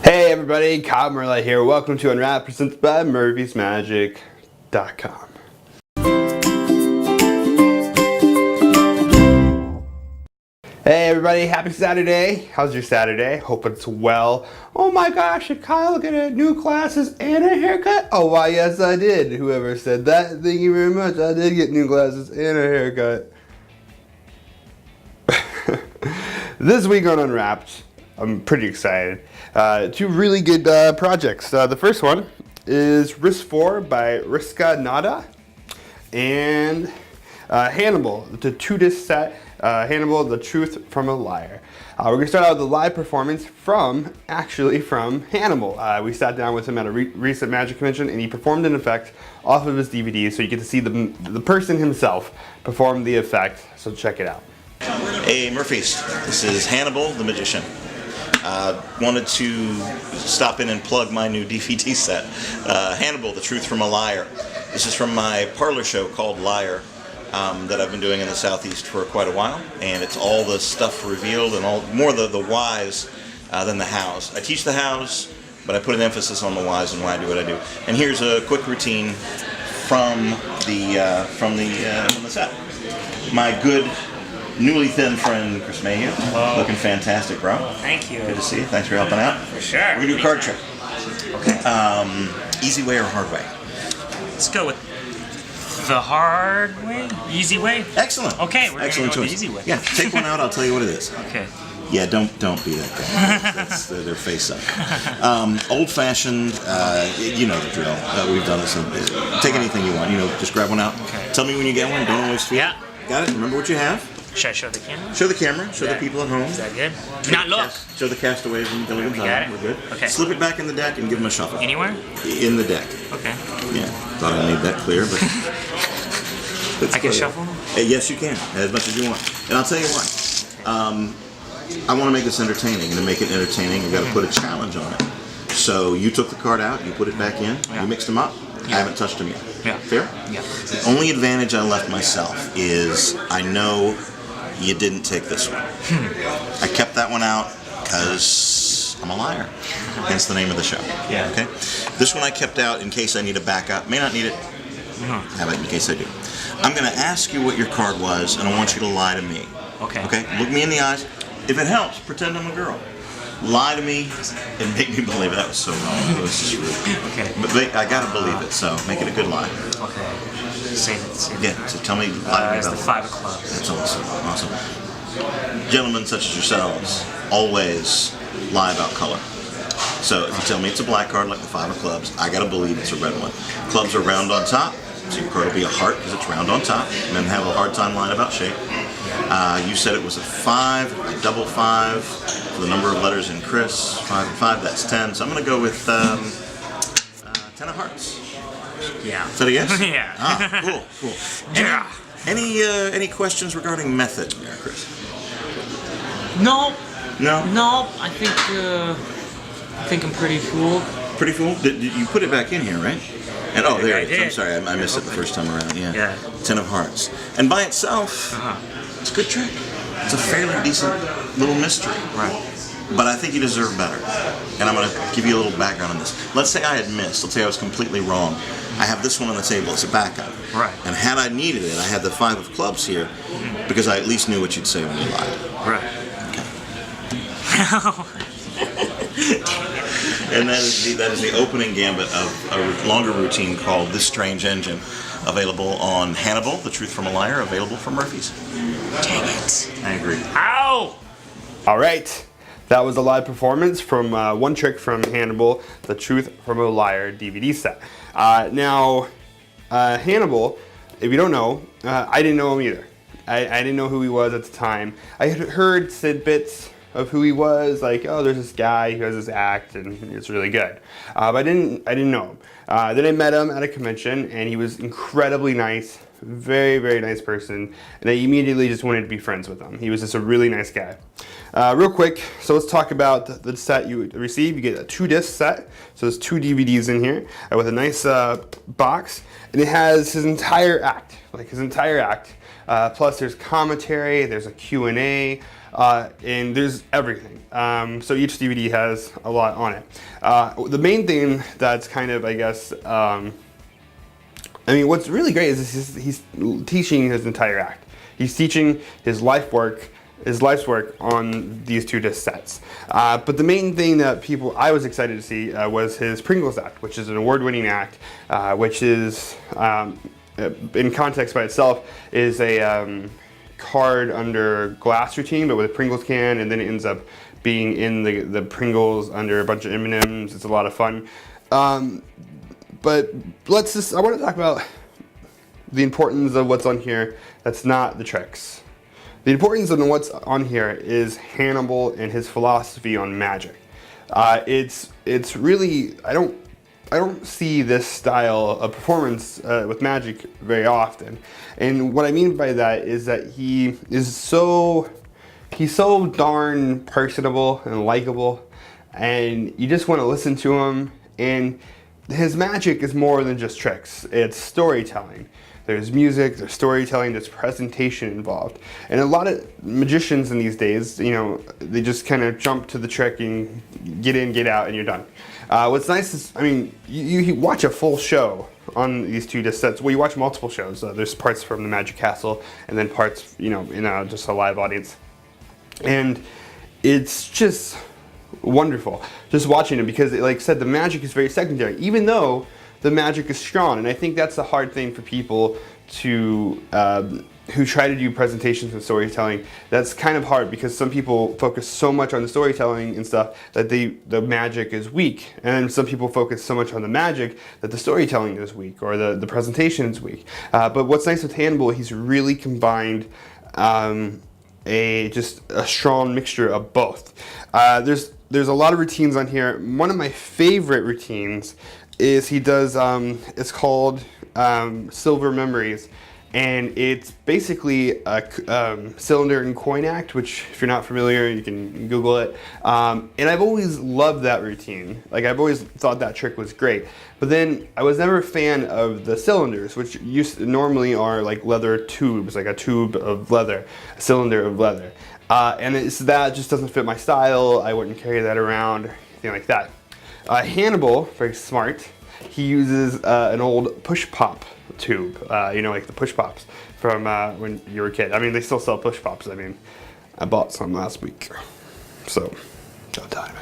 Hey everybody, Kyle Marlett here. Welcome to Unwrapped, presented by MurphysMagic.com. Hey everybody, happy Saturday. How's your Saturday? Hope it's well. Oh my gosh, did Kyle get new glasses and a haircut? Oh why, yes I did. Whoever said that, thank you very much. I did get new glasses and a haircut. This week on Unwrapped, I'm pretty excited. Two really good projects. The first one is Risk 4 by Rizki, Nanda, and Hannibal, the two-disc set, Hannibal, The Truth from a Liar. We're going to start out with a live performance from Hannibal. We sat down with him at a recent Magic convention and he performed an effect off of his DVD, so you get to see the person himself perform the effect, so check it out. Hey Murphys, this is Hannibal the Magician. Wanted to stop in and plug my new DVD set, Hannibal, The Truth from a Liar. This is from my parlor show called Liar that I've been doing in the Southeast for quite a while, and it's all the stuff revealed and all more the whys than the hows. I teach the hows, but I put an emphasis on the whys and why I do what I do. And here's a quick routine from the set. My good newly thin friend Chris Mayhew. Hello. Looking fantastic, bro. Thank you. Good to see you. Thanks for helping out. For sure. We're gonna do a card trick. Okay. Easy way or hard way? Let's go with the hard way, easy way. Excellent. Okay, we're Excellent gonna go choice. with the easy way. Yeah, take one out. I'll tell you what it is. Okay. Yeah, don't be that guy. That's their face up. Old-fashioned. You know the drill. We've done this. Take anything you want. Just grab one out. Okay. Tell me when you get one. Don't always feel. Yeah. Got it. Remember what you have. Should I show the camera? Show the camera. Show the That- people at home. Is that good? Not look. Show the castaways and Gilligan's We got Island. it? We're good. Okay. Slip it back in the deck and give them a shuffle. Anywhere? In the deck. Okay. Yeah. Thought I made that clear, but. I can shuffle them? Yes, you can, as much as you want. And I'll tell you what. I want to make this entertaining, and to make it entertaining, you've got to put a challenge on it. So you took the card out, you put it back in, Yeah. you mixed them up. Yeah. I haven't touched them yet. Yeah. Fair? Yeah. The only advantage I left myself is I know you didn't take this one. I kept that one out because I'm a liar. Hence the name of the show. Yeah. Okay. This one I kept out in case I need a backup. May not need it. Have it in case I do. I'm going to ask you what your card was, and I want you to lie to me. Okay. Okay? Look me in the eyes. If it helps, pretend I'm a girl. Lie to me and make me believe it. That was so wrong. It was just rude. Okay. But I gotta believe it, so make it a good lie. Okay. Save it. Yeah, so tell me, lie to me It's the about it. 5 of clubs. That's awesome. Awesome. Gentlemen such as yourselves always lie about color. So if you tell me it's a black card like the 5 of clubs, I gotta believe it's a red one. Clubs are round on top, so your card will be a heart because it's round on top. Men have a hard time lying about shape. You said it was a 5, a double 5, for the number of letters in Chris. 5 and 5, that's 10. So I'm gonna go with 10 of hearts. Yeah. Is that a yes? Yeah. Ah, cool. Yeah. Any questions regarding method there, Chris? No. No? No. I think I'm pretty cool. Pretty cool. Did you put it back in here, right? And oh, there I it is. did. I'm sorry, I missed it the first time around. Yeah. Yeah. 10 of hearts. And by itself, it's a good trick. It's a fairly decent little mystery. Right. But I think you deserve better. And I'm going to give you a little background on this. Let's say I had missed. Let's say I was completely wrong. I have this one on the table. It's a backup. Right. And had I needed it, I had the 5 of clubs here because I at least knew what you'd say when you lied. Right. And that is the opening gambit of a longer routine called This Strange Engine, available on Hannibal, The Truth from a Liar, available from Murphy's. Dang it. I agree. Ow! All right, that was a live performance from one trick from Hannibal, The Truth from a Liar DVD set. Now, Hannibal, if you don't know, I didn't know him either. I didn't know who he was at the time. I had heard tidbits of who he was, like, oh, there's this guy who has this act and it's really good. But I didn't know him. Then I met him at a convention and he was incredibly nice, very, very nice person, and I immediately just wanted to be friends with him. He was just a really nice guy. Real quick, so let's talk about the set you receive. You get a 2-disc set, so there's 2 DVDs in here with a nice box, and it has his entire act, plus there's commentary, there's a Q&A, and there's everything. So each DVD has a lot on it. The main thing that's kind of, I guess, what's really great is he's teaching his entire act. He's teaching his life's work on these 2-disc sets. But the main thing that I was excited to see was his Pringles act, which is an award-winning act, which is, in context by itself, is a card under glass routine, but with a Pringles can, and then it ends up being in the Pringles under a bunch of M&Ms. It's a lot of fun. But I want to talk about the importance of what's on here that's not the tricks. The importance of what's on here is Hannibal and his philosophy on magic. It's really, I don't see this style of performance with magic very often. And what I mean by that is that he's so darn personable and likable, and you just want to listen to him. And his magic is more than just tricks. It's storytelling. There's music, there's storytelling, there's presentation involved. And a lot of magicians in these days, they just kind of jump to the trick and get in, get out, and you're done. What's nice is, you watch a full show on these 2-disc sets. Well, you watch multiple shows. There's parts from the Magic Castle, and then parts, in just a live audience. And it's just wonderful just watching it, because like I said, the magic is very secondary, even though the magic is strong. And I think that's the hard thing for people to who try to do presentations and storytelling. That's kind of hard, because some people focus so much on the storytelling and stuff that the magic is weak, and some people focus so much on the magic that the storytelling is weak, or the presentation is weak. But what's nice with Hannibal, he's really combined just a strong mixture of both. There's a lot of routines on here. One of my favorite routines is he does, it's called Silver Memories, and it's basically a cylinder and coin act, which if you're not familiar, you can Google it. And I've always loved that routine. Like, I've always thought that trick was great. But then I was never a fan of the cylinders, which normally are like leather tubes, like a tube of leather, a cylinder of leather. And that just doesn't fit my style. I wouldn't carry that around, anything like that. Hannibal, very smart, he uses an old push pop tube, like the push pops from when you were a kid. They still sell push pops. I bought some last week, so don't die.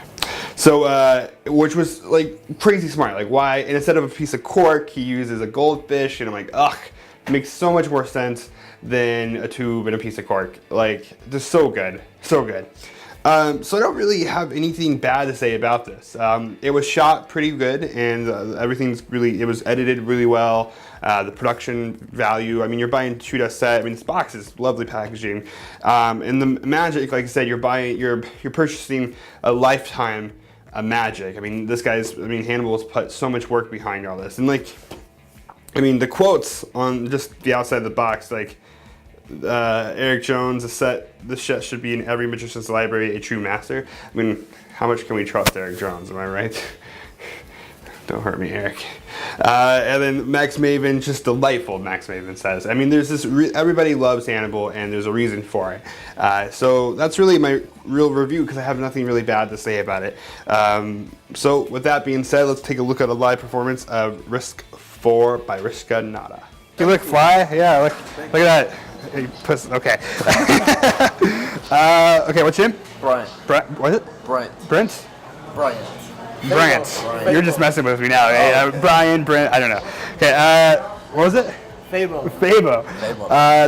So, which was like crazy smart. Like, why? And instead of a piece of cork, he uses a goldfish, and I'm like, ugh, it makes so much more sense than a tube and a piece of cork. Like, just so good, so good. So I don't really have anything bad to say about this. It was shot pretty good, and it was edited really well. The production value, you're buying 2-disc set. this box is lovely packaging. And the magic, like I said, you're purchasing a lifetime of magic. Hannibal's put so much work behind all this. And the quotes on just the outside of the box, like, Eric Jones, this set should be in every magician's library, a true master. How much can we trust Eric Jones, am I right? Don't hurt me, Eric. And then Max Maven, just delightful, Max Maven says. There's this, everybody loves Hannibal, and there's a reason for it. So that's really my real review, because I have nothing really bad to say about it. So with that being said, let's take a look at a live performance of Risk 4 by Rizki Nanda. You look fly? Yeah, look at that. Okay. Okay, what's your name? Brian. What is it? Brent. Brent? Bryant. You're just messing with me now. Brian, Brent, I don't know. Okay, what was it? Fabo.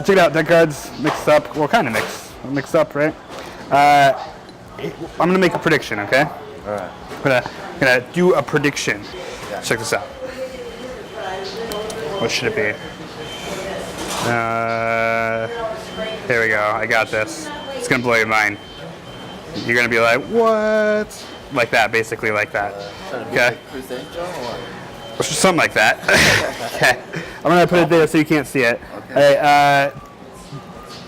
Check it out. Deck cards mixed up. Well, kind of mixed up, right? I'm gonna make a prediction, okay? All right. I'm gonna do a prediction. Yeah. Check this out. What should it be? Here we go. I got this. It's gonna blow your mind. You're gonna be like, what? Like that, basically like that. Okay. Something like that. Okay. I'm going to put it there so you can't see it. Okay. All right,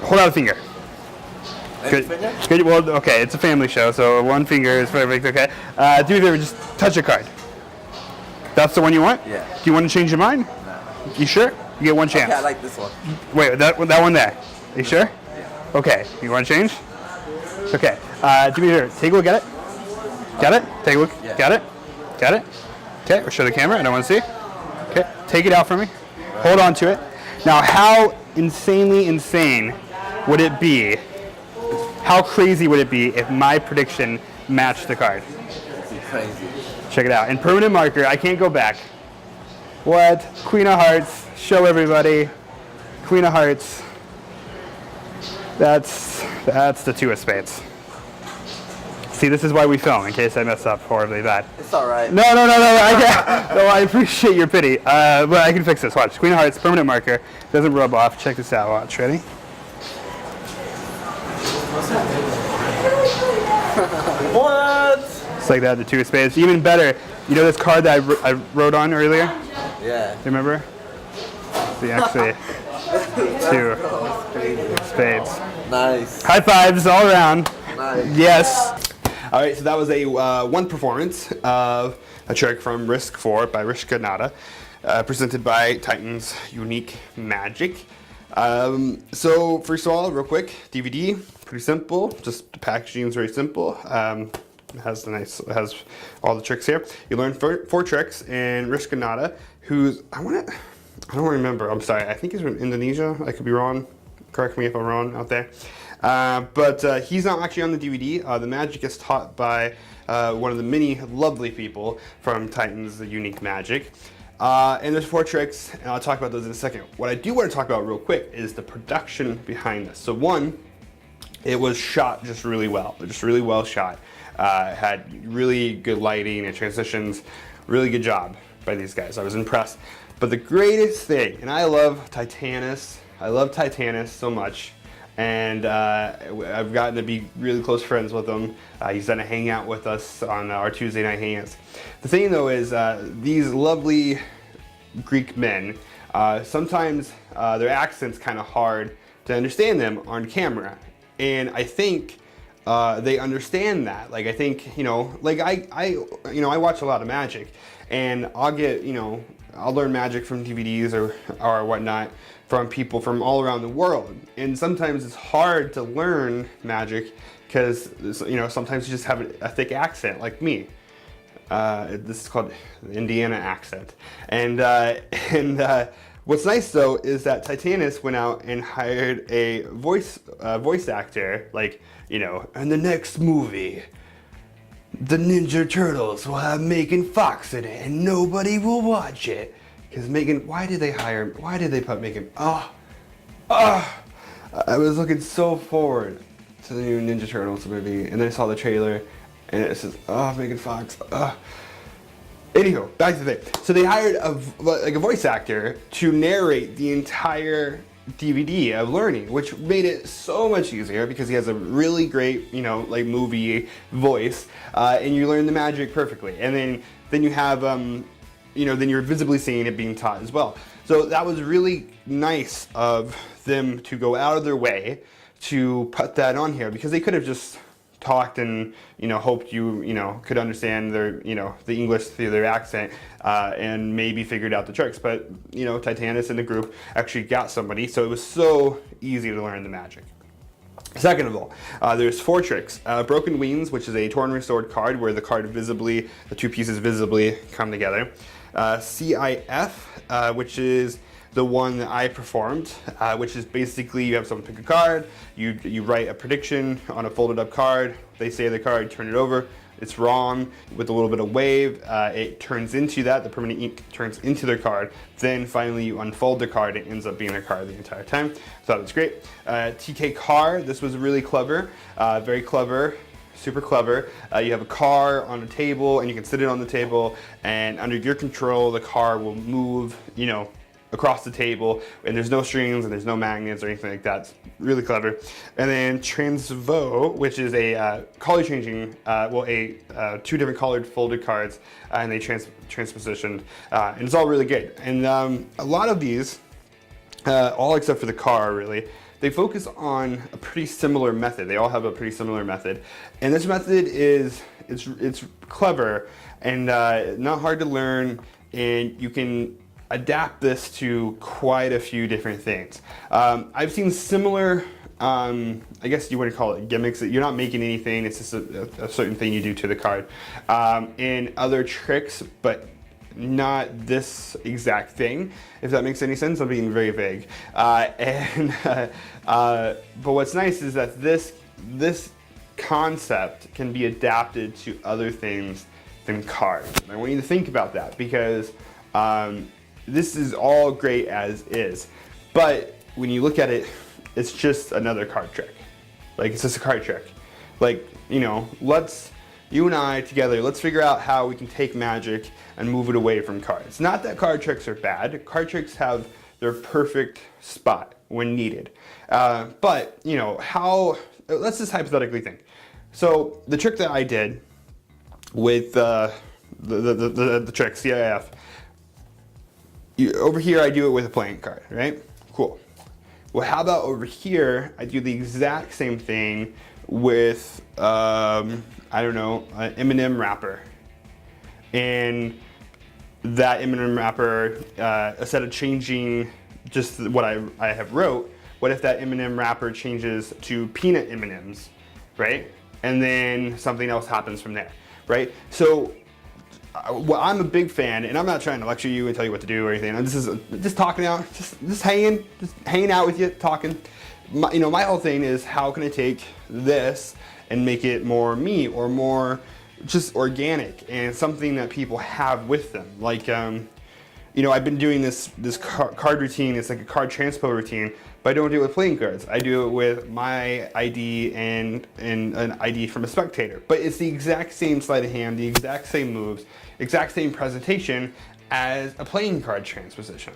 hold out a finger. Any finger? Good. Well, okay, it's a family show, so one finger is perfect, okay? Do me a favor, just touch a card. That's the one you want? Yeah. Do you want to change your mind? No. You sure? You get one chance. Okay, I like this one. Wait, that one there. You sure? Yeah. Okay, you want to change? Okay, do me a favor, take a look at it. Got it? Take a look. Yeah. Got it? Got it? Okay, we'll show the camera, I don't want to see. Okay, take it out for me. Hold on to it. Now, how insanely insane would it be? How crazy would it be if my prediction matched the card? It'd be crazy. Check it out. In permanent marker, I can't go back. What? Queen of Hearts. Show everybody. Queen of Hearts. That's the two of spades. See, this is why we film, in case I mess up horribly bad. It's alright. No, I can't. No, I appreciate your pity. But I can fix this. Watch. Queen of Hearts, permanent marker. Doesn't rub off. Check this out. Watch. Ready? What? It's like that, the two of spades. Even better, you know this card that I wrote on earlier? Yeah. Do you remember? See, actually, two spades. Nice. High fives all around. Nice. Yes. All right, so that was a one performance of a trick from Risk 4 by Nanda, presented by Titans Unique Magic. So first of all, real quick, DVD, pretty simple. Just the packaging is very simple. It has all the tricks here. You learn four tricks, and Risk Nanda, who's I don't remember. I'm sorry. I think he's from Indonesia. I could be wrong. Correct me if I'm wrong out there. But he's not actually on the DVD. The magic is taught by one of the many lovely people from Titans, the Unique Magic. And there's four tricks, and I'll talk about those in a second. What I do want to talk about real quick is the production behind this. So one, it was shot just really well shot. Had really good lighting and transitions. Really good job by these guys. I was impressed. But the greatest thing, and I love Titanas. I love Titanas so much. And I've gotten to be really close friends with him. He's done a hangout with us on our Tuesday night hangouts. The thing though is these lovely Greek men, sometimes their accent's kind of hard to understand them on camera. And I think they understand that. Like I think, like I watch a lot of magic, and I'll get, I'll learn magic from DVDs or whatnot from people from all around the world. And sometimes it's hard to learn magic because, sometimes you just have a thick accent like me. This is called the Indiana accent. And what's nice though is that Titanas went out and hired a voice actor, like, in the next movie, the Ninja Turtles will have Megan Fox in it and nobody will watch it. Because Megan, why did they put Megan? I was looking so forward to the new Ninja Turtles movie, and then I saw the trailer, and it says, Megan Fox. Anyhow, back to the thing. So they hired a voice actor to narrate the entire DVD of learning, which made it so much easier because he has a really great, movie voice, and you learn the magic perfectly. And then you have, then you're visibly seeing it being taught as well. So that was really nice of them to go out of their way to put that on here, because they could have just talked and hoped you could understand their the English through their accent and maybe figured out the tricks. But Titanas and the group actually got somebody, so it was so easy to learn the magic. Second of all, there's four tricks. Broken Wings, which is a torn restored card where the two pieces visibly come together. CIF, which is the one that I performed, which is basically you have someone pick a card, you write a prediction on a folded up card, they say the card, turn it over, it's wrong, with a little bit of wave, it turns into that, the permanent ink turns into their card, then finally you unfold the card, it ends up being their card the entire time. So that was great. TK car, this was really clever, very clever. Super clever. You have a car on a table and you can sit it on the table, and under your control the car will move, across the table, and there's no strings and there's no magnets or anything like that. It's really clever. And then Transvo, which is a color changing, two different colored folded cards, and they transpositioned, and it's all really good. And a lot of these, all except for the car really, they focus on a pretty similar method. They all have a pretty similar method. And this method is, it's clever and not hard to learn, and you can adapt this to quite a few different things. I've seen similar, I guess you wouldn't call it gimmicks. You're not making anything, it's just a certain thing you do to the card. And other tricks, but not this exact thing, if that makes any sense. I'm being very vague. But what's nice is that this concept can be adapted to other things than cards. I want you to think about that, because this is all great as is. But when you look at it, it's just another card trick. Like, it's just a card trick. Like, you know, you and I together, let's figure out how we can take Magic and move it away from cards. Not that card tricks are bad. Card tricks have their perfect spot when needed. But, you know, let's just hypothetically think. So the trick that I did with the trick, CIF, over here I do it with a playing card, right? Cool. Well, how about over here, I do the exact same thing with, I don't know, an M&M wrapper. And that M&M wrapper, instead of changing just what I have wrote, what if that M&M wrapper changes to peanut M&Ms, right? And then something else happens from there, right? So, well, I'm a big fan, and I'm not trying to lecture you and tell you what to do or anything. I'm just talking out, just hanging out with you, talking. My whole thing is, how can I take this and make it more me, or more just organic and something that people have with them. Like, I've been doing this card routine. It's like a card transpo routine, but I don't do it with playing cards. I do it with my ID and an ID from a spectator. But it's the exact same sleight of hand, the exact same moves, exact same presentation as a playing card transposition.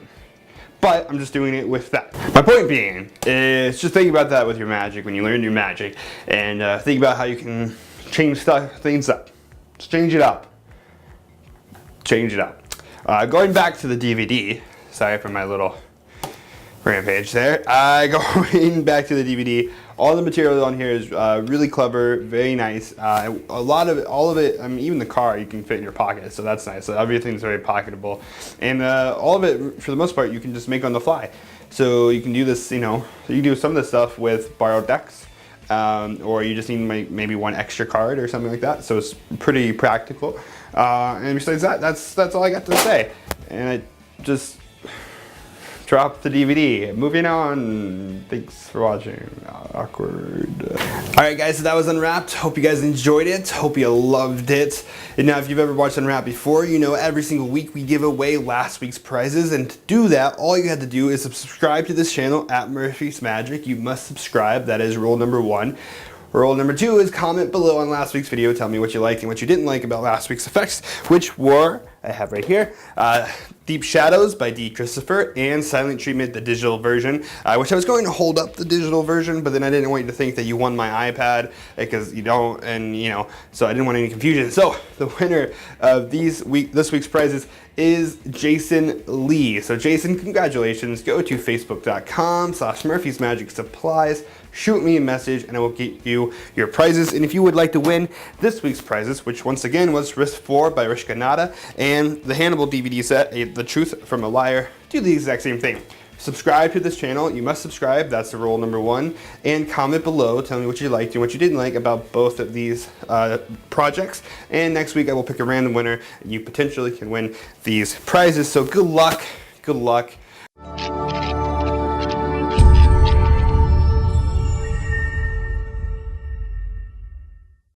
But I'm just doing it with that. My point being is, just think about that with your Magic when you learn new Magic, and think about how you can change things up. Just change it up. Change it up. Going back to the DVD, sorry for my little rampage there. Going back to the DVD, all the material on here is really clever, very nice. A lot of it, all of it, even the car you can fit in your pocket, so that's nice. So everything's very pocketable. And all of it, for the most part, you can just make on the fly. So you can do this, you can do some of this stuff with borrowed decks, or you just need maybe one extra card or something like that. So it's pretty practical. And besides that, that's all I got to say. And I just drop the DVD. Moving on. Thanks for watching. Awkward. Alright guys, so that was Unwrapped. Hope you guys enjoyed it. Hope you loved it. And now if you've ever watched Unwrapped before, you know every single week we give away last week's prizes. And to do that, all you have to do is subscribe to this channel at Murphy's Magic. You must subscribe. That is rule number 1. Rule number 2 is comment below on last week's video. Tell me what you liked and what you didn't like about last week's effects, which were, I have right here, Deep Shadows by D. Christopher and Silent Treatment, the digital version, which I was going to hold up the digital version, but then I didn't want you to think that you won my iPad, because you don't, and so I didn't want any confusion. So the winner of this week's prizes is Jason Lee. So Jason, congratulations. Go to facebook.com/Murphy's Magic Supplies. Shoot me a message and I will get you your prizes. And if you would like to win this week's prizes, which once again was Risk 4 by Rizki, Nanda, and the Hannibal DVD set, The Truth from a Liar, do the exact same thing. Subscribe to this channel. You must subscribe. That's the rule number 1. And comment below. Tell me what you liked and what you didn't like about both of these projects. And next week I will pick a random winner and you potentially can win these prizes. So good luck. Good luck.